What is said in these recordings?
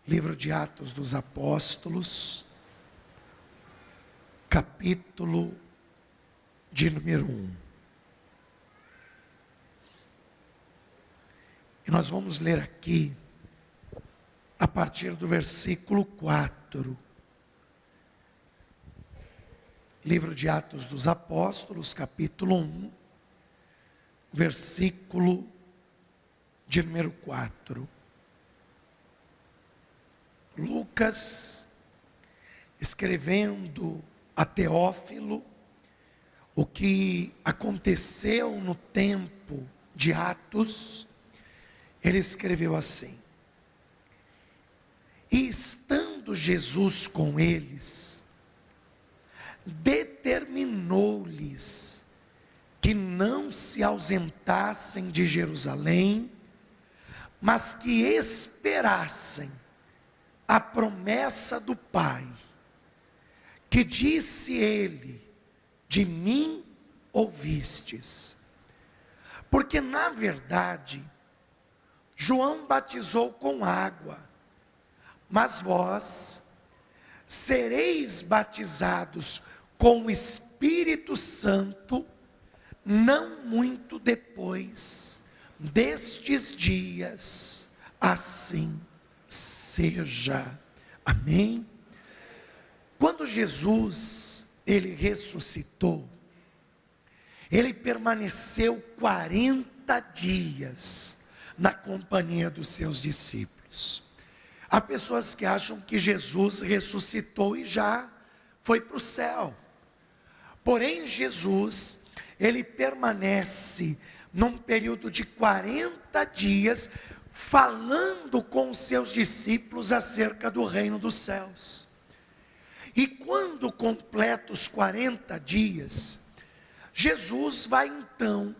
Livro de Atos dos Apóstolos, capítulo de número 1. E nós vamos ler aqui, a partir do versículo 4. Livro de Atos dos Apóstolos, capítulo 1, versículo de número 4. Lucas, escrevendo a Teófilo o que aconteceu no tempo de Atos, ele escreveu assim: e estando Jesus com eles, determinou-lhes que não se ausentassem de Jerusalém, mas que esperassem a promessa do Pai, que disse ele: de mim ouvistes. Porque na verdade, João batizou com água, mas vós sereis batizados com o Espírito Santo, não muito depois destes dias. Assim seja. Amém? Quando Jesus, ele ressuscitou, ele permaneceu 40 dias na companhia dos seus discípulos. Há pessoas que acham que Jesus ressuscitou e já foi para o céu. Porém, Jesus, ele permanece num período de 40 dias, falando com os seus discípulos acerca do reino dos céus. E quando completa os 40 dias, Jesus vai então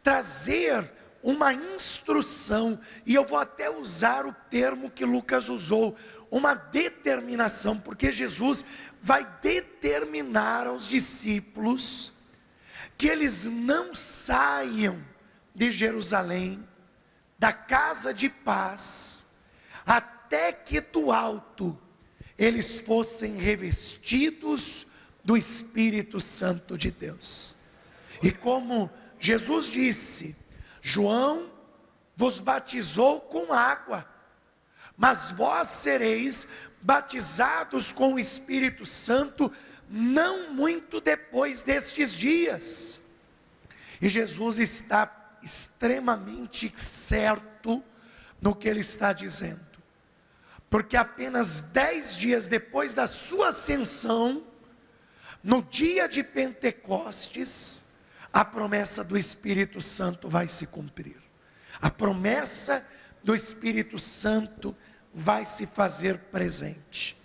trazer uma instrução, e eu vou até usar o termo que Lucas usou, uma determinação, porque Jesus vai determinar aos discípulos que eles não saiam de Jerusalém, da casa de paz, até que do alto eles fossem revestidos do Espírito Santo de Deus. E como Jesus disse: João vos batizou com água, mas vós sereis batizados com o Espírito Santo não muito depois destes dias. E Jesus está extremamente certo no que ele está dizendo, porque apenas 10 dias depois da sua ascensão, no dia de Pentecostes, a promessa do Espírito Santo vai se cumprir. A promessa do Espírito Santo vai se fazer presente.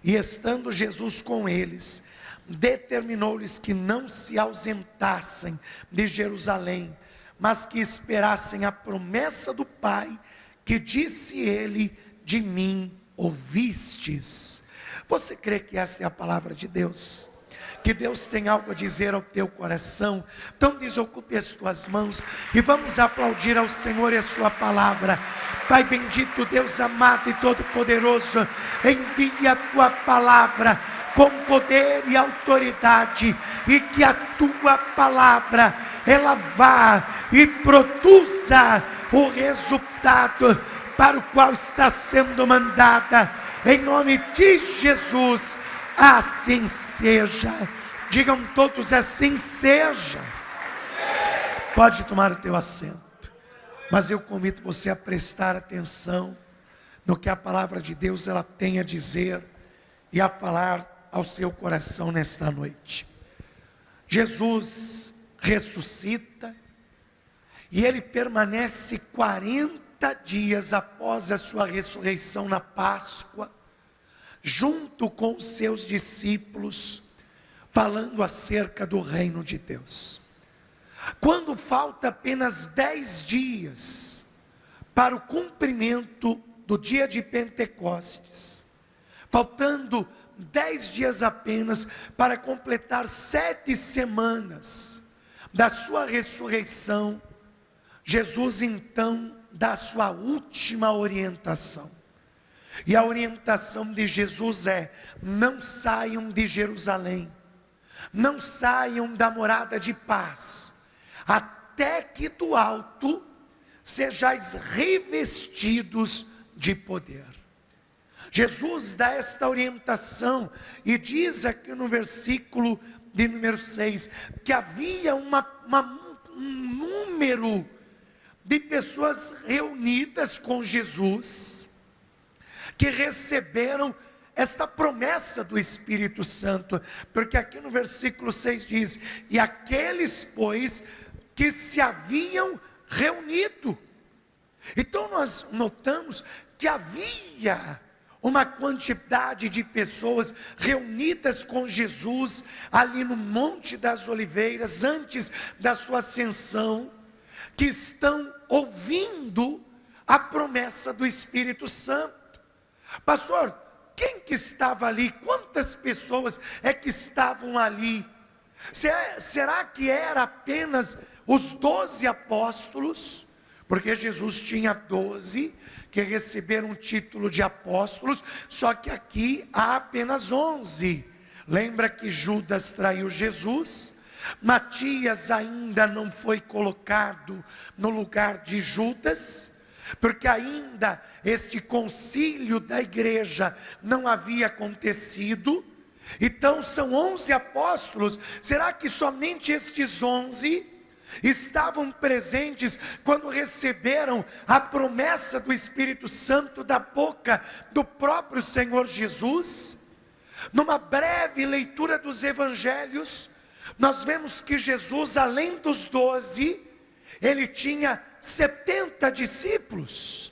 E estando Jesus com eles, determinou-lhes que não se ausentassem de Jerusalém, mas que esperassem a promessa do Pai, que disse ele: de mim ouvistes. Você crê que esta é a palavra de Deus? Que Deus tem algo a dizer ao teu coração? Então desocupe as tuas mãos e vamos aplaudir ao Senhor e a sua palavra. Pai bendito, Deus amado e todo-poderoso, envia a tua palavra com poder e autoridade, e que a tua palavra, ela vá e produza o resultado para o qual está sendo mandada, em nome de Jesus. Assim seja. Digam todos: assim seja. Pode tomar o teu assento, mas eu convido você a prestar atenção no que a palavra de Deus ela tem a dizer e a falar ao seu coração nesta noite. Jesus ressuscita e ele permanece 40 dias após a sua ressurreição na Páscoa, junto com os seus discípulos, falando acerca do reino de Deus. Quando falta apenas 10 dias para o cumprimento do dia de Pentecostes, faltando 10 dias apenas para completar 7 semanas da sua ressurreição, Jesus então dá a sua última orientação. E a orientação de Jesus é: não saiam de Jerusalém, não saiam da morada de paz, até que do alto sejais revestidos de poder. Jesus dá esta orientação e diz aqui no versículo de número 6, que havia um número de pessoas reunidas com Jesus, que receberam esta promessa do Espírito Santo, porque aqui no versículo 6 diz: e aqueles, pois, que se haviam reunido. Então nós notamos que havia uma quantidade de pessoas reunidas com Jesus ali no Monte das Oliveiras, antes da sua ascensão, que estão ouvindo a promessa do Espírito Santo. Pastor, quem que estava ali? Quantas pessoas é que estavam ali? Será que era apenas os 12 apóstolos? Porque Jesus tinha 12 que receberam o título de apóstolos, só que aqui há apenas 11. Lembra que Judas traiu Jesus? Matias ainda não foi colocado no lugar de Judas, porque ainda este concílio da igreja não havia acontecido. Então são 11 apóstolos. Será que somente estes 11 estavam presentes quando receberam a promessa do Espírito Santo da boca do próprio Senhor Jesus? Numa breve leitura dos evangelhos, nós vemos que Jesus, além dos 12, ele tinha 70 discípulos,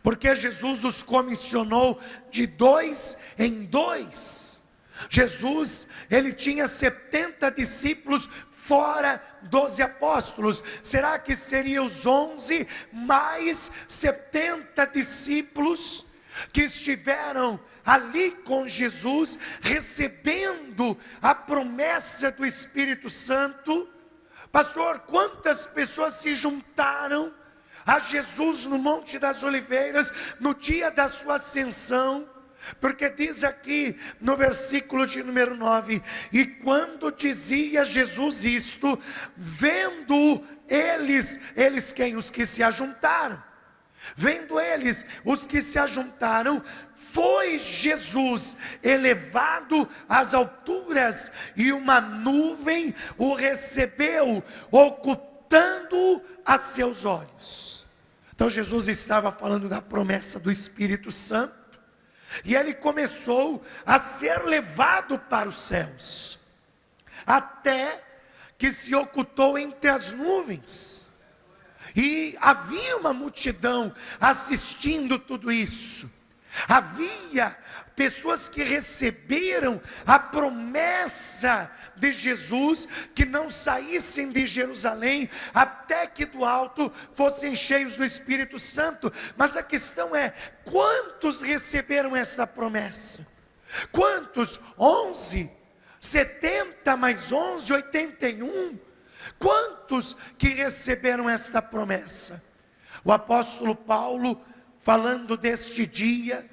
porque Jesus os comissionou de 2 em 2. Jesus, ele tinha 70 discípulos, fora 12 apóstolos. Será que seria os 11 mais 70 discípulos que estiveram ali com Jesus, recebendo a promessa do Espírito Santo? Pastor, quantas pessoas se juntaram a Jesus no Monte das Oliveiras, no dia da sua ascensão? Porque diz aqui no versículo de número 9: e quando dizia Jesus isto, vendo eles quem? Os que se ajuntaram. Vendo eles, os que se ajuntaram, foi Jesus elevado às alturas, e uma nuvem o recebeu, ocultando-o a seus olhos. Então Jesus estava falando da promessa do Espírito Santo, e ele começou a ser levado para os céus, até que se ocultou entre as nuvens. E havia uma multidão assistindo tudo isso. Havia pessoas que receberam a promessa de Jesus, que não saíssem de Jerusalém até que do alto fossem cheios do Espírito Santo. Mas a questão é: quantos receberam essa promessa? Quantos? 11? 70 mais 11, 81? Quantos que receberam esta promessa? O apóstolo Paulo, falando deste dia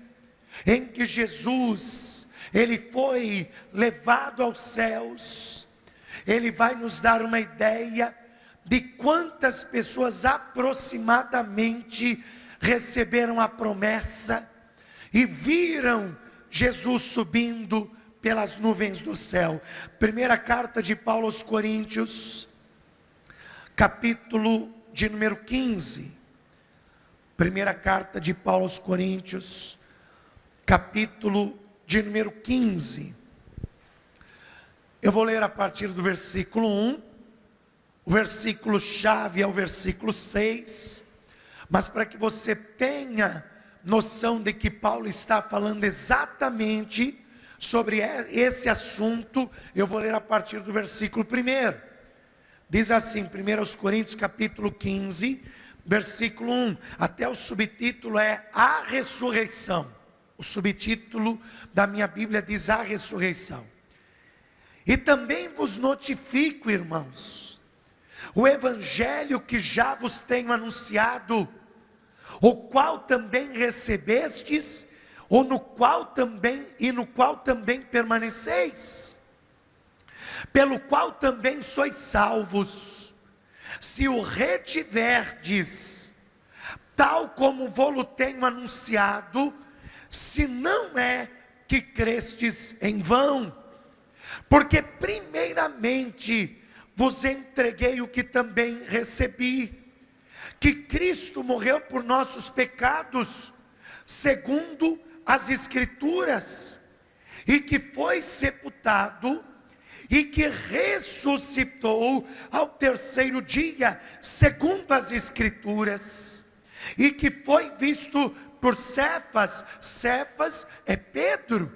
em que Jesus, ele foi levado aos céus, ele vai nos dar uma ideia de quantas pessoas aproximadamente receberam a promessa e viram Jesus subindo pelas nuvens do céu. Primeira carta de Paulo aos Coríntios, capítulo de número 15. Primeira carta de Paulo aos Coríntios, capítulo de número 15. Eu vou ler a partir do versículo 1. O versículo chave é o versículo 6. Mas para que você tenha noção de que Paulo está falando exatamente sobre esse assunto, eu vou ler a partir do versículo 1. Diz assim, 1 Coríntios capítulo 15, versículo 1, até o subtítulo é a ressurreição. O subtítulo da minha Bíblia diz a ressurreição. E também vos notifico, irmãos, o evangelho que já vos tenho anunciado, o qual também recebestes ou no qual também permaneceis, pelo qual também sois salvos, se o retiverdes, tal como vou-lo tenho anunciado, se não é que crestes em vão. Porque primeiramente vos entreguei o que também recebi, que Cristo morreu por nossos pecados, segundo as Escrituras, e que foi sepultado, e que ressuscitou ao terceiro dia, segundo as Escrituras, e que foi visto por Cefas. Cefas é Pedro,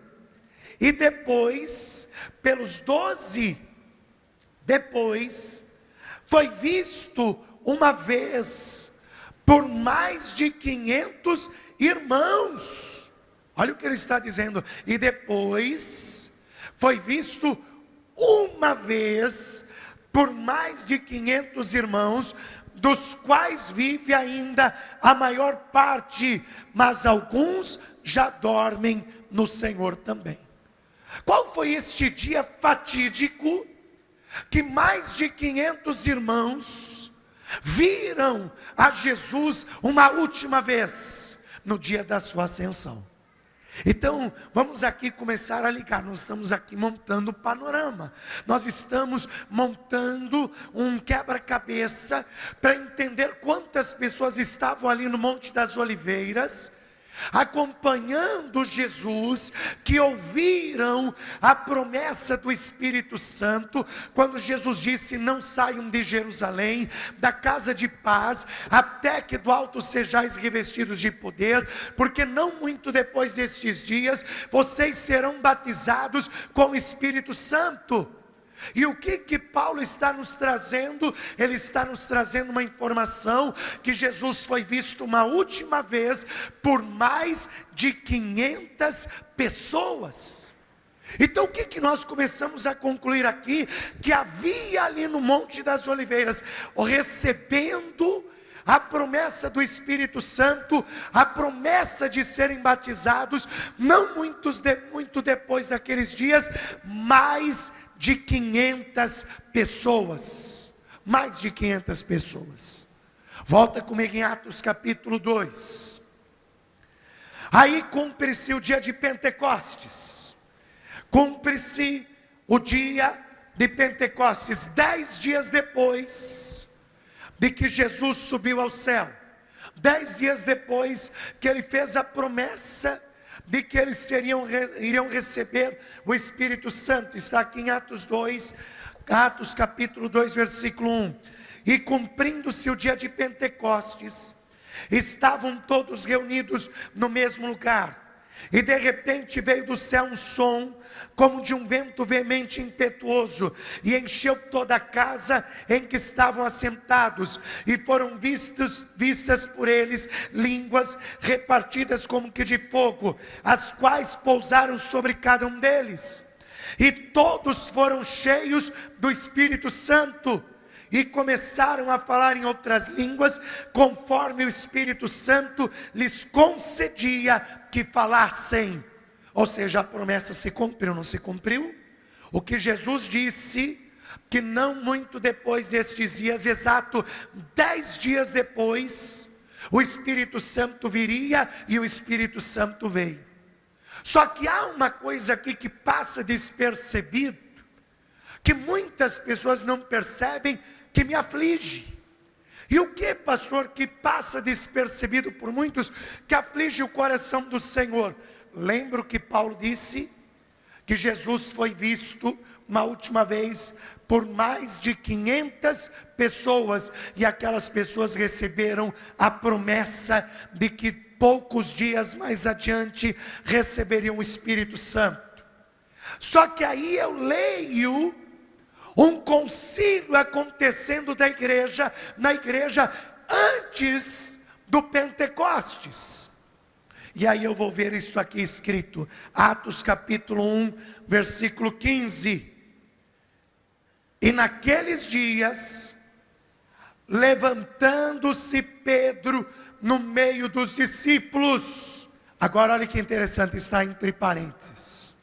e depois pelos 12, depois foi visto uma vez por mais de 500 irmãos. Olha o que ele está dizendo. E depois foi visto uma vez por mais de 500 irmãos, dos quais vive ainda a maior parte, mas alguns já dormem no Senhor também. Qual foi este dia fatídico que mais de 500 irmãos viram a Jesus uma última vez? No dia da sua ascensão. Então, vamos aqui começar a ligar. Nós estamos aqui montando o panorama. Nós estamos montando um quebra-cabeça para entender quantas pessoas estavam ali no Monte das Oliveiras, acompanhando Jesus, que ouviram a promessa do Espírito Santo, quando Jesus disse: não saiam de Jerusalém, da casa de paz, até que do alto sejais revestidos de poder, porque não muito depois destes dias, vocês serão batizados com o Espírito Santo. E o que Paulo está nos trazendo? Ele está nos trazendo uma informação que Jesus foi visto uma última vez por mais de 500 pessoas. Então o que nós começamos a concluir aqui? Que havia ali no Monte das Oliveiras, recebendo a promessa do Espírito Santo, a promessa de serem batizados, não muito depois daqueles dias, mais de 500 pessoas, mais de 500 pessoas. Volta comigo em Atos capítulo 2. Aí cumpre-se o dia de Pentecostes, cumpre-se o dia de Pentecostes, 10 dias depois de que Jesus subiu ao céu, 10 dias depois que ele fez a promessa de que eles iriam receber o Espírito Santo. Está aqui em Atos 2, Atos capítulo 2, versículo 1. E cumprindo-se o dia de Pentecostes, estavam todos reunidos no mesmo lugar, e de repente veio do céu um som, como de um vento veemente e impetuoso, e encheu toda a casa em que estavam assentados, e foram vistas por eles línguas repartidas como que de fogo, as quais pousaram sobre cada um deles, e todos foram cheios do Espírito Santo, e começaram a falar em outras línguas, conforme o Espírito Santo lhes concedia que falassem. Ou seja, a promessa se cumpriu, não se cumpriu? O que Jesus disse, que não muito depois destes dias, exato 10 dias depois, o Espírito Santo viria, e o Espírito Santo veio. Só que há uma coisa aqui que passa despercebido, que muitas pessoas não percebem, que me aflige. E o que, pastor, que passa despercebido por muitos, que aflige o coração do Senhor? Lembro que Paulo disse que Jesus foi visto uma última vez por mais de 500 pessoas, e aquelas pessoas receberam a promessa de que poucos dias mais adiante receberiam o Espírito Santo. Só que aí eu leio um concílio acontecendo na igreja antes do Pentecostes. E aí eu vou ver isso aqui escrito, Atos capítulo 1, versículo 15. E naqueles dias, levantando-se Pedro no meio dos discípulos, Agora olha que interessante, está entre parênteses,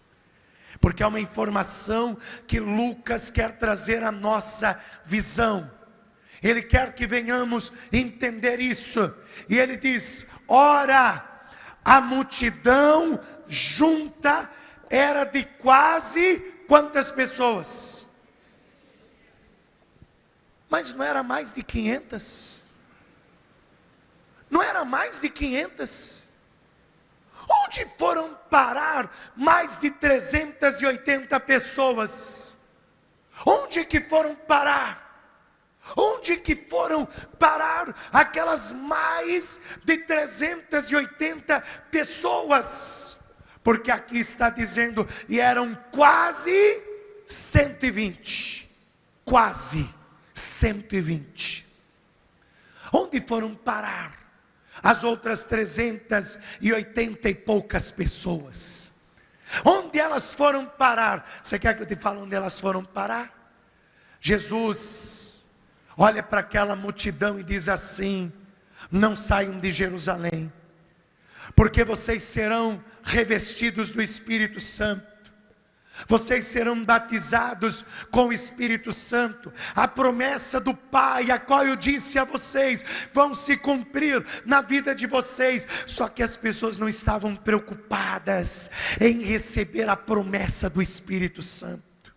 porque é uma informação que Lucas quer trazer à nossa visão. Ele quer que venhamos entender isso. E ele diz: ora, a multidão junta era de quase quantas pessoas? Mas não era mais de 500? Não era mais de 500? Onde foram parar mais de 380 pessoas? Onde que foram parar? Onde que foram parar aquelas mais de 380 pessoas? Porque aqui está dizendo, e eram quase 120. Quase 120. Onde foram parar as outras 380 e poucas pessoas? Onde elas foram parar? Você quer que eu te fale onde elas foram parar? Jesus olha para aquela multidão e diz assim: não saiam de Jerusalém, porque vocês serão revestidos do Espírito Santo. Vocês serão batizados com o Espírito Santo. A promessa do Pai, a qual eu disse a vocês, vão se cumprir na vida de vocês. Só que as pessoas não estavam preocupadas em receber a promessa do Espírito Santo.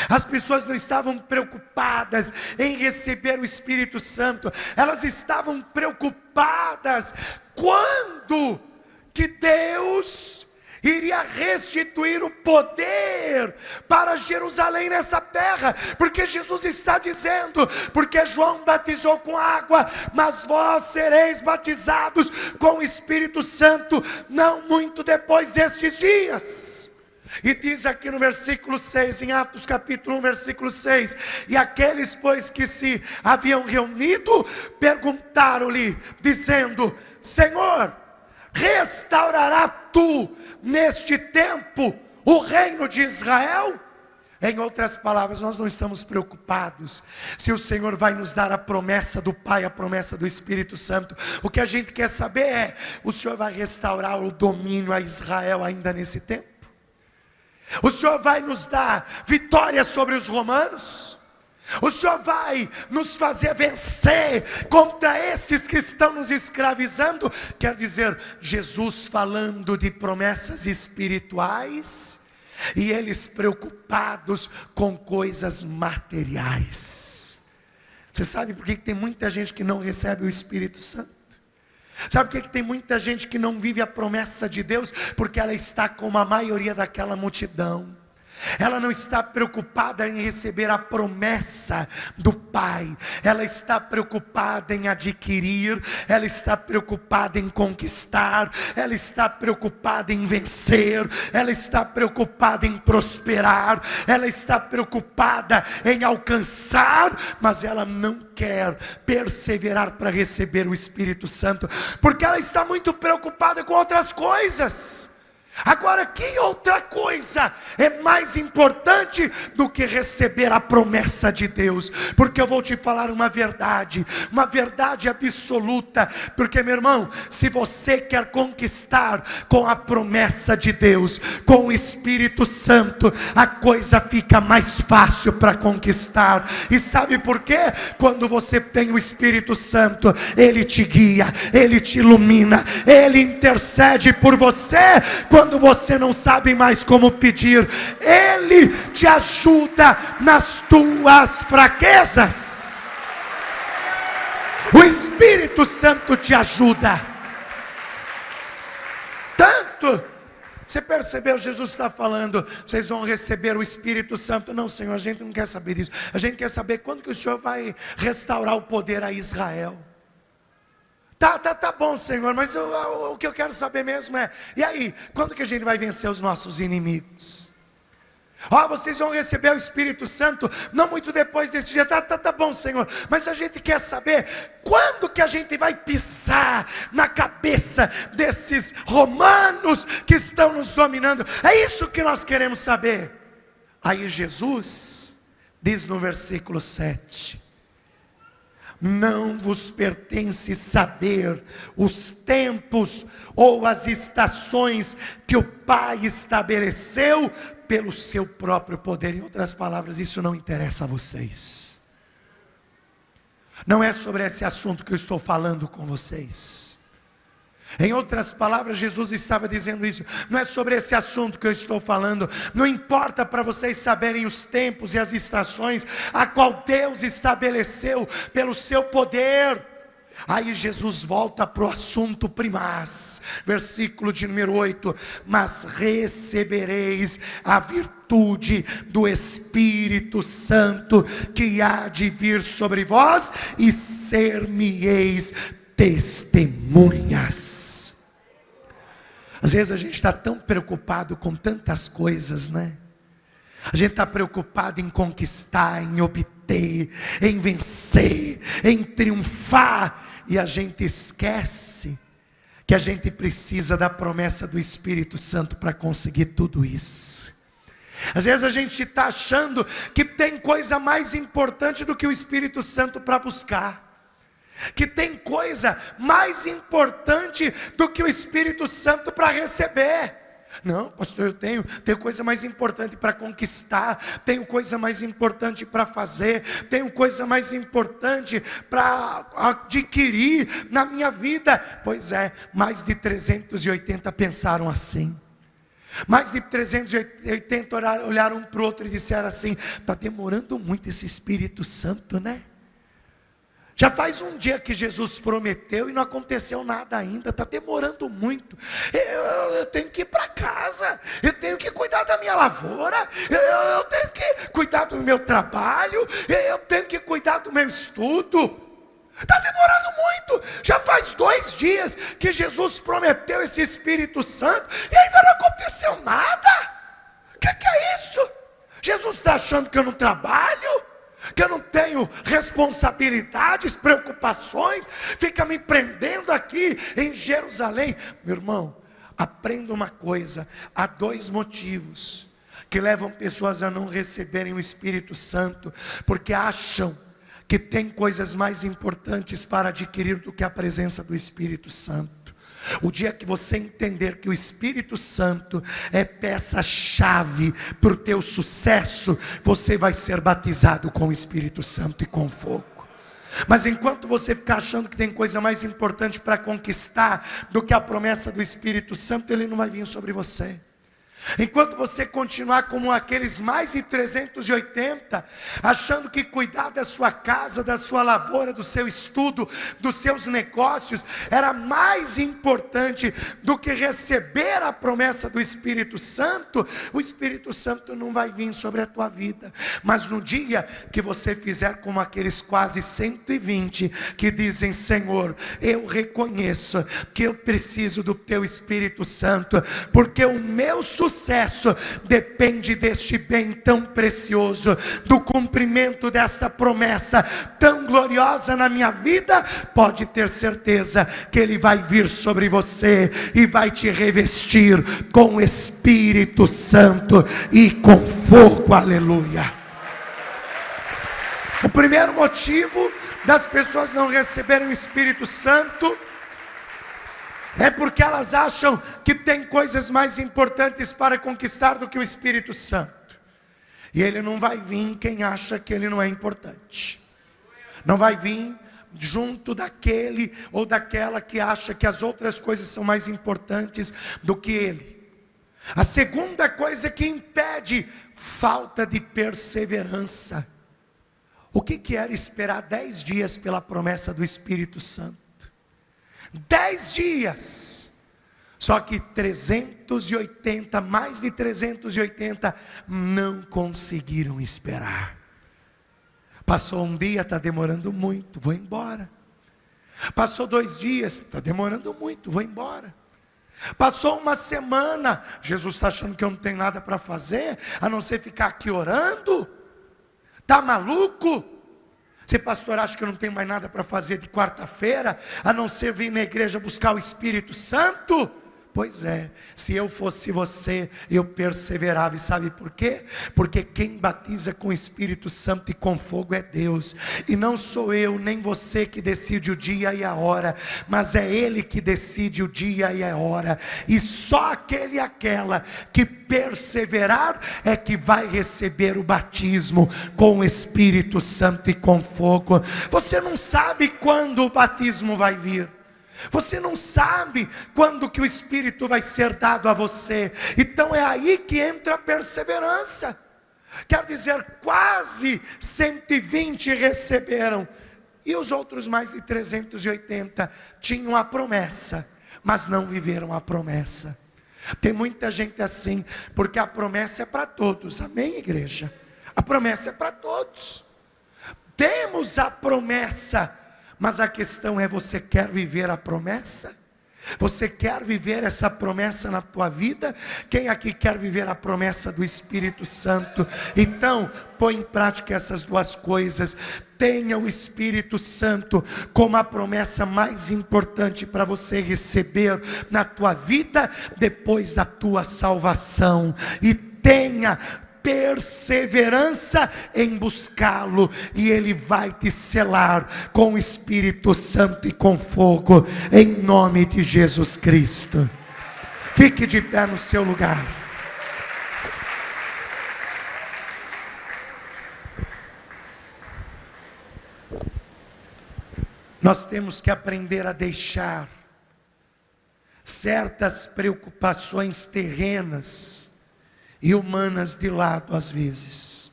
As pessoas não estavam preocupadas em receber o Espírito Santo. Elas estavam preocupadas quando que Deus iria restituir o poder para Jerusalém nessa terra. Porque Jesus está dizendo, porque João batizou com água, mas vós sereis batizados com o Espírito Santo não muito depois destes dias. E diz aqui no versículo 6, em Atos capítulo 1, versículo 6: e aqueles, pois, que se haviam reunido, perguntaram-lhe, dizendo: Senhor, restaurará tu neste tempo o reino de Israel? Em outras palavras, nós não estamos preocupados se o Senhor vai nos dar a promessa do Pai, a promessa do Espírito Santo. O que a gente quer saber é: o Senhor vai restaurar o domínio a Israel ainda nesse tempo? O Senhor vai nos dar vitória sobre os romanos? O Senhor vai nos fazer vencer contra esses que estão nos escravizando? Quer dizer, Jesus falando de promessas espirituais e eles preocupados com coisas materiais. Você sabe por que tem muita gente que não recebe o Espírito Santo? Sabe por que tem muita gente que não vive a promessa de Deus? Porque ela está como a maioria daquela multidão. Ela não está preocupada em receber a promessa do Pai. Ela está preocupada em adquirir. Ela está preocupada em conquistar. Ela está preocupada em vencer. Ela está preocupada em prosperar. Ela está preocupada em alcançar. Mas ela não quer perseverar para receber o Espírito Santo, porque ela está muito preocupada com outras coisas. Agora, que outra coisa é mais importante do que receber a promessa de Deus? Porque eu vou te falar uma verdade absoluta. Porque, meu irmão, se você quer conquistar com a promessa de Deus, com o Espírito Santo, a coisa fica mais fácil para conquistar. E sabe por quê? Quando você tem o Espírito Santo, Ele te guia, Ele te ilumina, Ele intercede por você. Quando você não sabe mais como pedir, Ele te ajuda nas tuas fraquezas. O Espírito Santo te ajuda. Tanto, você percebeu, Jesus está falando, vocês vão receber o Espírito Santo. Não, Senhor, a gente não quer saber disso. A gente quer saber quando que o Senhor vai restaurar o poder a Israel. Tá bom, Senhor, mas o que eu quero saber mesmo é: e aí, quando que a gente vai vencer os nossos inimigos? Vocês vão receber o Espírito Santo não muito depois desse dia. Tá bom, Senhor, mas a gente quer saber quando que a gente vai pisar na cabeça desses romanos que estão nos dominando. É isso que nós queremos saber. Aí Jesus diz no versículo 7: Não vos pertence saber os tempos ou as estações que o Pai estabeleceu pelo seu próprio poder. Em outras palavras, isso não interessa a vocês. Não é sobre esse assunto que eu estou falando com vocês. Em outras palavras, Jesus estava dizendo isso. Não é sobre esse assunto que eu estou falando. Não importa para vocês saberem os tempos e as estações a qual Deus estabeleceu pelo seu poder. Aí Jesus volta para o assunto primaz. Versículo de número 8. Mas recebereis a virtude do Espírito Santo que há de vir sobre vós, e ser-me-eis testemunhas. Às vezes a gente está tão preocupado com tantas coisas, né? A gente está preocupado em conquistar, em obter, em vencer, em triunfar, e a gente esquece que a gente precisa da promessa do Espírito Santo para conseguir tudo isso. Às vezes a gente está achando que tem coisa mais importante do que o Espírito Santo para buscar, que tem coisa mais importante do que o Espírito Santo para receber. Não, pastor, eu tenho coisa mais importante para conquistar, tenho coisa mais importante para fazer, tenho coisa mais importante para adquirir na minha vida. Pois é, mais de 380 pensaram assim. Mais de 380 olharam um para o outro e disseram assim: está demorando muito esse Espírito Santo, né? Já faz um dia que Jesus prometeu e não aconteceu nada ainda, está demorando muito. Eu tenho que ir para casa, eu tenho que cuidar da minha lavoura, eu tenho que cuidar do meu trabalho, eu tenho que cuidar do meu estudo. Está demorando muito. Já faz 2 dias que Jesus prometeu esse Espírito Santo e ainda não aconteceu nada. O que é isso? Jesus está achando que eu não trabalho? Que eu não tenho responsabilidades, preocupações, fica me prendendo aqui em Jerusalém? Meu irmão, aprenda uma coisa: há 2 motivos que levam pessoas a não receberem o Espírito Santo, porque acham que tem coisas mais importantes para adquirir do que a presença do Espírito Santo. O dia que você entender que o Espírito Santo é peça-chave para o teu sucesso, você vai ser batizado com o Espírito Santo e com fogo. Mas enquanto você ficar achando que tem coisa mais importante para conquistar do que a promessa do Espírito Santo, ele não vai vir sobre você. Enquanto você continuar como aqueles mais de 380, achando que cuidar da sua casa, da sua lavoura, do seu estudo, dos seus negócios, era mais importante do que receber a promessa do Espírito Santo, o Espírito Santo não vai vir sobre a tua vida. Mas no dia que você fizer como aqueles quase 120 que dizem: Senhor, eu reconheço que eu preciso do teu Espírito Santo, porque o meu sucesso depende deste bem tão precioso, do cumprimento desta promessa tão gloriosa na minha vida, pode ter certeza que Ele vai vir sobre você e vai te revestir com o Espírito Santo e com fogo. Aleluia. O primeiro motivo das pessoas não receberem o Espírito Santo é porque elas acham que tem coisas mais importantes para conquistar do que o Espírito Santo. E ele não vai vir quem acha que ele não é importante. Não vai vir junto daquele ou daquela que acha que as outras coisas são mais importantes do que ele. A segunda coisa que impede: falta de perseverança. O que era esperar 10 dias pela promessa do Espírito Santo? 10 dias, só que 380, mais de 380, não conseguiram esperar. Passou um dia, está demorando muito, vou embora. Passou 2 dias, está demorando muito, vou embora. Passou uma semana, Jesus está achando que eu não tenho nada para fazer, a não ser ficar aqui orando? Está maluco? Se pastor acha que eu não tenho mais nada para fazer de quarta-feira, a não ser vir na igreja buscar o Espírito Santo? Pois é, se eu fosse você, eu perseverava. E sabe por quê? Porque quem batiza com o Espírito Santo e com fogo é Deus. E não sou eu nem você que decide o dia e a hora, mas é Ele que decide o dia e a hora. E só aquele e aquela que perseverar é que vai receber o batismo com o Espírito Santo e com fogo. Você não sabe quando o batismo vai vir. Você não sabe quando que o Espírito vai ser dado a você. Então é aí que entra a perseverança. Quer dizer, quase 120 receberam, e os outros mais de 380 tinham a promessa, mas não viveram a promessa. Tem muita gente assim, porque a promessa é para todos. Amém, igreja? A promessa é para todos. Temos a promessa, mas a questão é: você quer viver a promessa? Você quer viver essa promessa na tua vida? Quem aqui quer viver a promessa do Espírito Santo? Então, põe em prática essas duas coisas. Tenha o Espírito Santo como a promessa mais importante para você receber na tua vida depois da tua salvação. E tenha perseverança em buscá-lo, e Ele vai te selar com o Espírito Santo e com fogo, em nome de Jesus Cristo. Fique de pé no seu lugar. Nós temos que aprender a deixar certas preocupações terrenas e humanas de lado às vezes.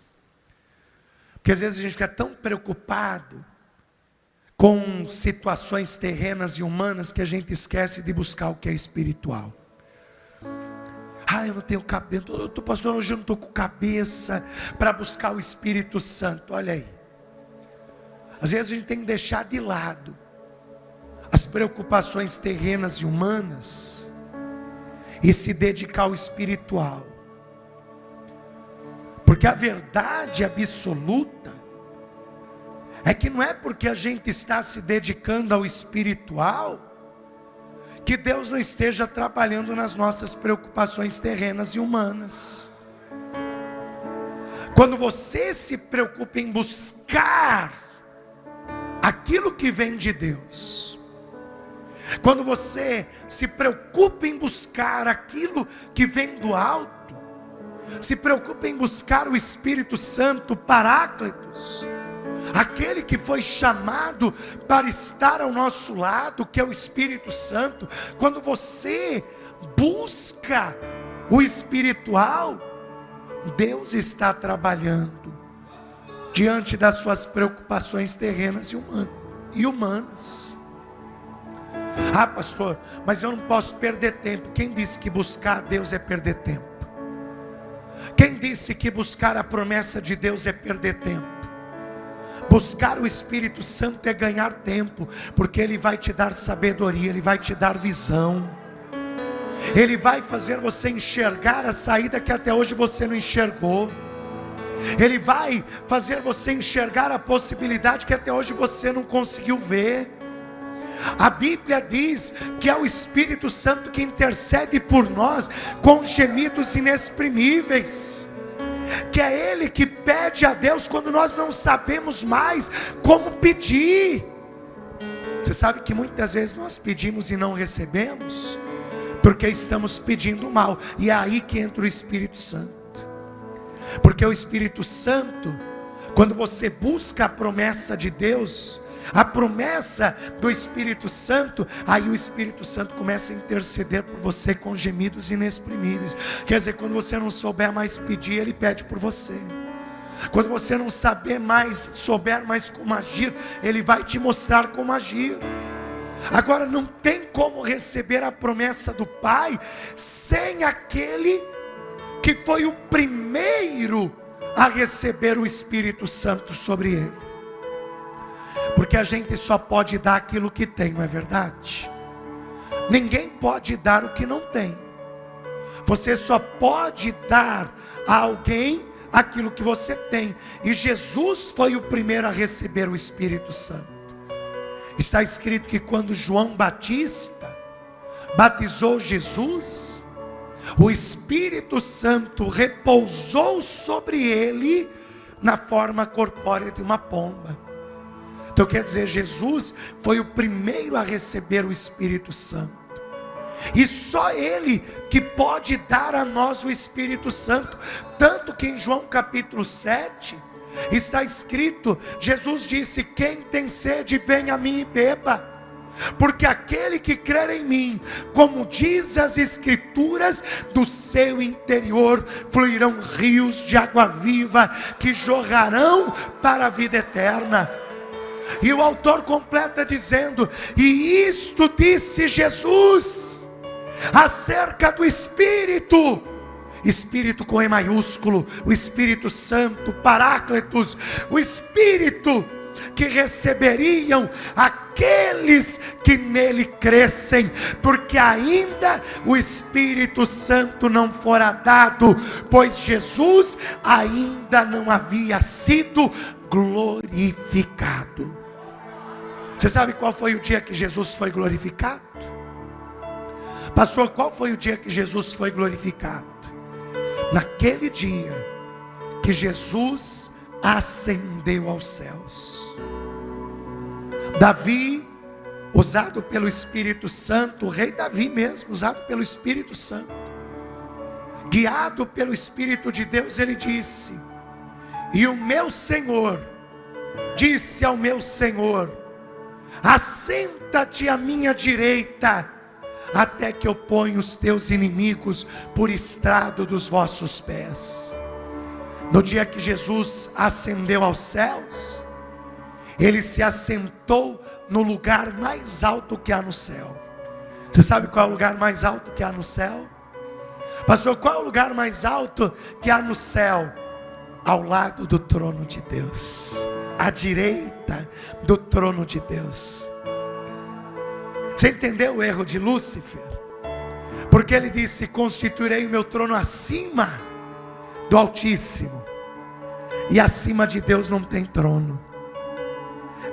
Porque às vezes a gente fica tão preocupado com situações terrenas e humanas que a gente esquece de buscar o que é espiritual. Eu não tenho cabeça, pastor, hoje eu não estou com cabeça para buscar o Espírito Santo. Olha aí, às vezes a gente tem que deixar de lado as preocupações terrenas e humanas e se dedicar ao espiritual. Porque a verdade absoluta é que não é porque a gente está se dedicando ao espiritual que Deus não esteja trabalhando nas nossas preocupações terrenas e humanas. Quando você se preocupa em buscar aquilo que vem de Deus, quando você se preocupa em buscar aquilo que vem do alto, se preocupa em buscar o Espírito Santo, Paráclitos, aquele que foi chamado para estar ao nosso lado, que é o Espírito Santo. Quando você busca o espiritual, Deus está trabalhando diante das suas preocupações terrenas e humanas. Pastor, mas eu não posso perder tempo. Quem disse que buscar a Deus é perder tempo? Quem disse que buscar a promessa de Deus é perder tempo? Buscar o Espírito Santo é ganhar tempo, porque Ele vai te dar sabedoria, Ele vai te dar visão, Ele vai fazer você enxergar a saída que até hoje você não enxergou, Ele vai fazer você enxergar a possibilidade que até hoje você não conseguiu ver. A Bíblia diz que é o Espírito Santo que intercede por nós com gemidos inexprimíveis, que é Ele que pede a Deus quando nós não sabemos mais como pedir. Você sabe que muitas vezes nós pedimos e não recebemos, porque estamos pedindo mal, e é aí que entra o Espírito Santo. Porque o Espírito Santo, quando você busca a promessa de Deus, a promessa do Espírito Santo, aí o Espírito Santo começa a interceder por você com gemidos inexprimíveis. Quer dizer, quando você não souber mais pedir, Ele pede por você. Quando você não souber mais como agir, Ele vai te mostrar como agir. Agora, não tem como receber a promessa do Pai sem aquele que foi o primeiro a receber o Espírito Santo sobre ele. Porque a gente só pode dar aquilo que tem, não é verdade? Ninguém pode dar o que não tem. Você só pode dar a alguém aquilo que você tem. E Jesus foi o primeiro a receber o Espírito Santo. Está escrito que quando João Batista batizou Jesus, o Espírito Santo repousou sobre ele na forma corpórea de uma pomba. Então quer dizer, Jesus foi o primeiro a receber o Espírito Santo. E só Ele que pode dar a nós o Espírito Santo. Tanto que em João capítulo 7 está escrito, Jesus disse: quem tem sede, venha a mim e beba. Porque aquele que crer em mim, como diz as Escrituras, do seu interior fluirão rios de água viva, que jorrarão para a vida eterna. E o autor completa dizendo: e isto disse Jesus acerca do Espírito, Espírito com E maiúsculo, o Espírito Santo, Paráclitos, o Espírito que receberiam aqueles que nele crescem, porque ainda o Espírito Santo não fora dado, pois Jesus ainda não havia sido glorificado. Você sabe qual foi o dia que Jesus foi glorificado? Pastor, qual foi o dia que Jesus foi glorificado? Naquele dia que Jesus ascendeu aos céus. Davi, usado pelo Espírito Santo, o rei Davi mesmo, usado pelo Espírito Santo, guiado pelo Espírito de Deus, ele disse: e o meu Senhor disse ao meu Senhor: assenta-te à minha direita, até que eu ponha os teus inimigos por estrado dos vossos pés. No dia que Jesus ascendeu aos céus, ele se assentou no lugar mais alto que há no céu. Você sabe qual é o lugar mais alto que há no céu? Pastor, qual é o lugar mais alto que há no céu? Ao lado do trono de Deus, à direita do trono de Deus. Você entendeu o erro de Lúcifer? Porque ele disse: constituirei o meu trono acima do Altíssimo. E acima de Deus não tem trono.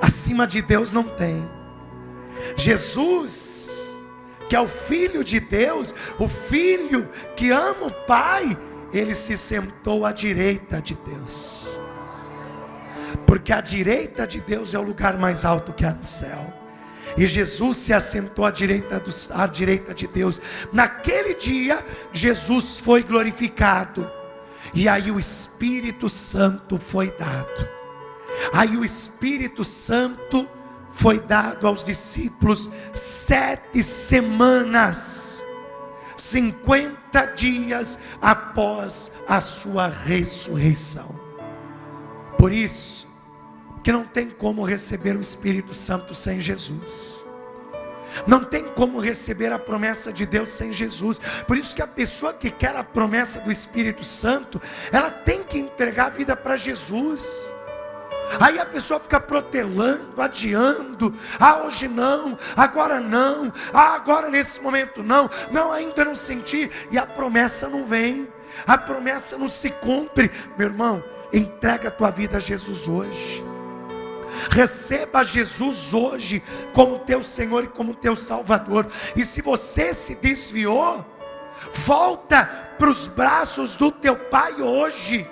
Acima de Deus não tem. Jesus, que é o Filho de Deus, o Filho que ama o Pai, ele se sentou à direita de Deus. Porque a direita de Deus é o lugar mais alto que há no céu. E Jesus se assentou à direita de Deus. Naquele dia, Jesus foi glorificado. E aí o Espírito Santo foi dado. Aí o Espírito Santo foi dado aos discípulos 7 semanas, 50 dias após a sua ressurreição. Por isso que não tem como receber o Espírito Santo sem Jesus. Não tem como receber a promessa de Deus sem Jesus. Por isso que a pessoa que quer a promessa do Espírito Santo, ela tem que entregar a vida para Jesus. Aí a pessoa fica protelando, adiando: hoje não, agora não, agora nesse momento não, ainda não senti, e a promessa não vem, a promessa não se cumpre. Meu irmão, entrega a tua vida a Jesus hoje. Receba Jesus hoje como teu Senhor e como teu Salvador. E se você se desviou, volta para os braços do teu Pai hoje.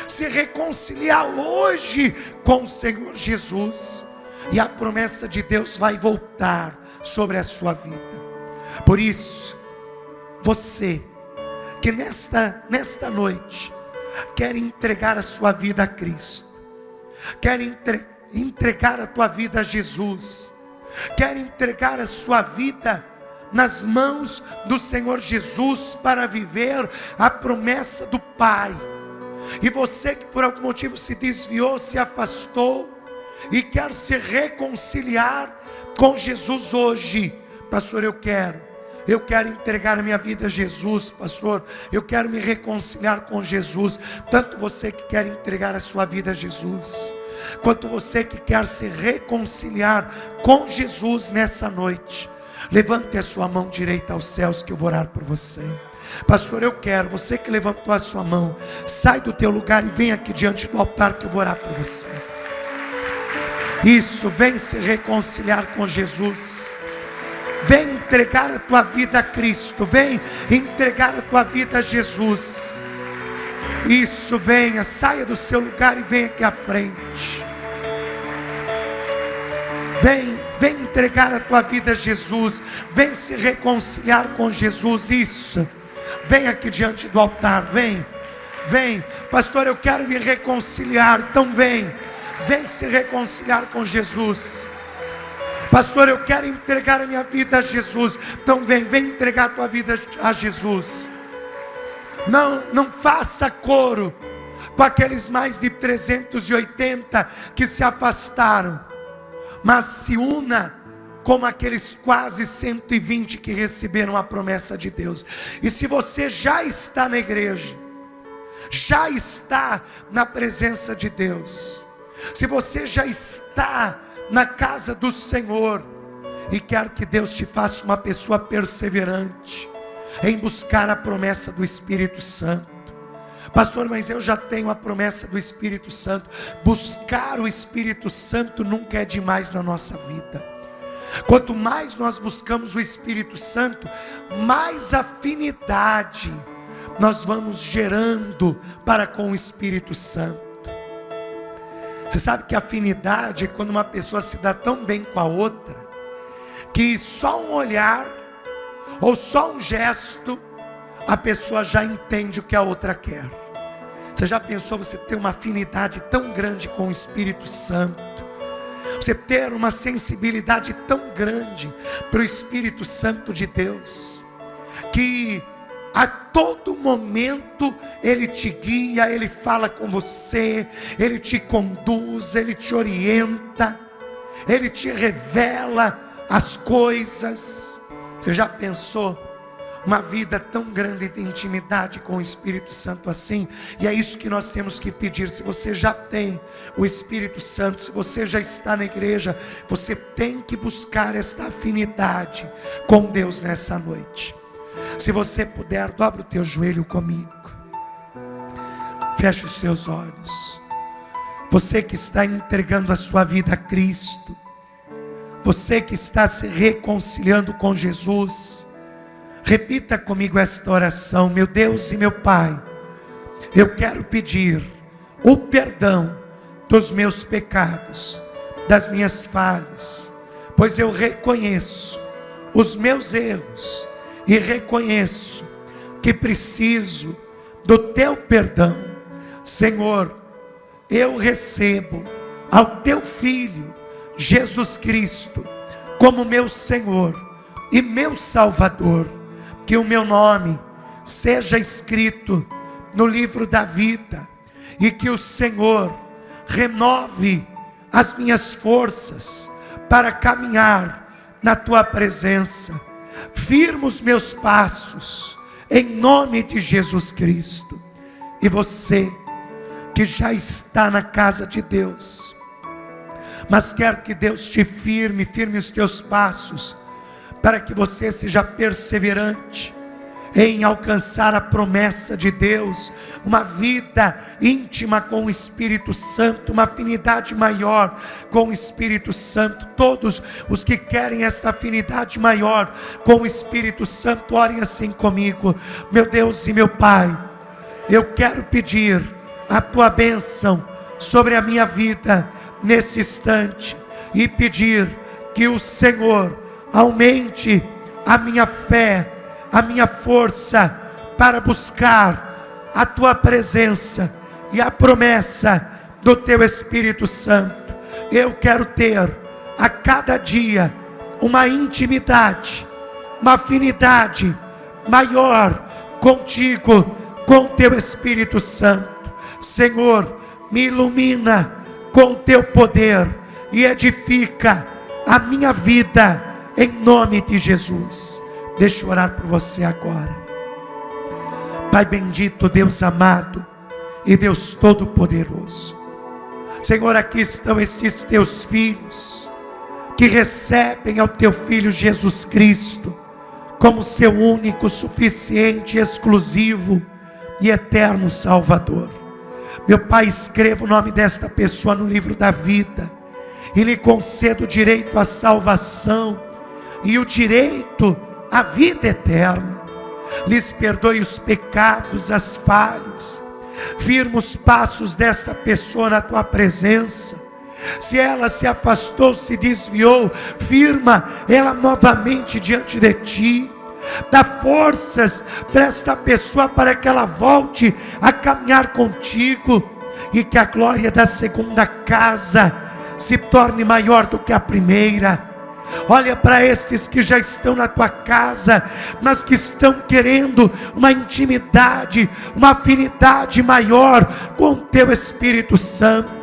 Se reconciliar hoje com o Senhor Jesus, e a promessa de Deus vai voltar sobre a sua vida. Por isso, você que nesta noite quer entregar a sua vida a Cristo, quer entregar a tua vida a Jesus, quer entregar a sua vida nas mãos do Senhor Jesus para viver a promessa do Pai. E você que por algum motivo se desviou, se afastou e quer se reconciliar com Jesus hoje: pastor, eu quero entregar a minha vida a Jesus, pastor, eu quero me reconciliar com Jesus. Tanto você que quer entregar a sua vida a Jesus, quanto você que quer se reconciliar com Jesus nessa noite, levante a sua mão direita aos céus que eu vou orar por você. Pastor, eu quero. Você que levantou a sua mão, sai do teu lugar e vem aqui diante do altar que eu vou orar por você. Isso, vem se reconciliar com Jesus. Vem entregar a tua vida a Cristo. Vem entregar a tua vida a Jesus. Isso, venha, saia do seu lugar e venha aqui à frente. Vem entregar a tua vida a Jesus. Vem se reconciliar com Jesus. Isso. Vem aqui diante do altar. Vem. Pastor, eu quero me reconciliar. Então vem se reconciliar com Jesus. Pastor, eu quero entregar a minha vida a Jesus. Então vem entregar a tua vida a Jesus. Não faça coro com aqueles mais de 380 que se afastaram, mas se una como aqueles quase 120 que receberam a promessa de Deus. E se você já está na igreja, já está na presença de Deus, se você já está na casa do Senhor e quer que Deus te faça uma pessoa perseverante em buscar a promessa do Espírito Santo. Pastor, mas eu já tenho a promessa do Espírito Santo. Buscar o Espírito Santo nunca é demais na nossa vida. Quanto mais nós buscamos o Espírito Santo, mais afinidade nós vamos gerando para com o Espírito Santo. Você sabe que afinidade é quando uma pessoa se dá tão bem com a outra, que só um olhar ou só um gesto, a pessoa já entende o que a outra quer. Você já pensou você ter uma afinidade tão grande com o Espírito Santo? Você ter uma sensibilidade tão grande para o Espírito Santo de Deus, que a todo momento Ele te guia, Ele fala com você, Ele te conduz, Ele te orienta, Ele te revela as coisas. Você já pensou uma vida tão grande de intimidade com o Espírito Santo assim? E é isso que nós temos que pedir. Se você já tem o Espírito Santo, se você já está na igreja, você tem que buscar esta afinidade com Deus nessa noite. Se você puder, dobra o teu joelho comigo, feche os seus olhos. Você que está entregando a sua vida a Cristo, você que está se reconciliando com Jesus, repita comigo esta oração. Meu Deus e meu Pai, eu quero pedir o perdão dos meus pecados, das minhas falhas, pois eu reconheço os meus erros e reconheço que preciso do teu perdão. Senhor, eu recebo ao teu Filho Jesus Cristo como meu Senhor e meu Salvador. Que o meu nome seja escrito no livro da vida, e que o Senhor renove as minhas forças para caminhar na tua presença. Firma os meus passos em nome de Jesus Cristo. E você que já está na casa de Deus, mas quer que Deus te firme os teus passos, para que você seja perseverante em alcançar a promessa de Deus, uma vida íntima com o Espírito Santo, uma afinidade maior com o Espírito Santo. Todos os que querem esta afinidade maior com o Espírito Santo, orem assim comigo. Meu Deus e meu Pai, eu quero pedir a tua bênção sobre a minha vida nesse instante, e pedir que o Senhor aumente a minha fé, a minha força para buscar a tua presença e a promessa do teu Espírito Santo. Eu quero ter a cada dia uma intimidade, uma afinidade maior contigo, com teu Espírito Santo. Senhor, me ilumina com o teu poder e edifica a minha vida em nome de Jesus. Deixa eu orar por você agora. Pai bendito, Deus amado e Deus todo-poderoso, Senhor, aqui estão estes teus filhos que recebem ao teu Filho Jesus Cristo como seu único, suficiente, exclusivo e eterno Salvador. Meu Pai, escreva o nome desta pessoa no livro da vida e lhe conceda o direito à salvação e o direito à vida eterna. Lhes perdoe os pecados, as falhas. Firma os passos desta pessoa na tua presença. Se ela se afastou, se desviou, firma ela novamente diante de ti. Dá forças para esta pessoa, para que ela volte a caminhar contigo, e que a glória da segunda casa se torne maior do que a primeira. Olha para estes que já estão na tua casa, mas que estão querendo uma intimidade, uma afinidade maior com o teu Espírito Santo.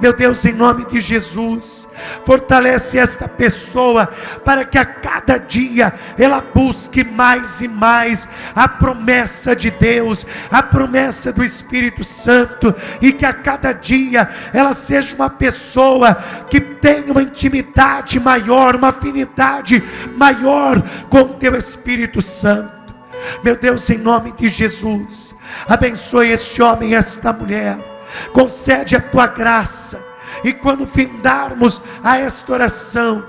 Meu Deus, em nome de Jesus, fortalece esta pessoa, para que a cada dia ela busque mais e mais a promessa de Deus, a promessa do Espírito Santo, e que a cada dia ela seja uma pessoa que tenha uma intimidade maior, uma afinidade maior com o teu Espírito Santo. Meu Deus, em nome de Jesus, abençoe este homem e esta mulher. Concede a tua graça, e quando findarmos a esta oração,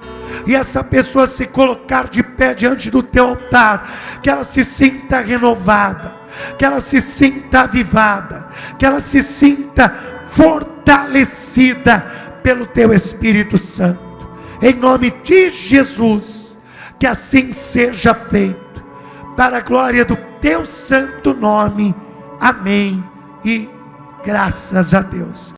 e essa pessoa se colocar de pé diante do teu altar, que ela se sinta renovada, que ela se sinta avivada, que ela se sinta fortalecida pelo teu Espírito Santo. Em nome de Jesus, que assim seja feito, para a glória do teu santo nome. Amém e graças a Deus.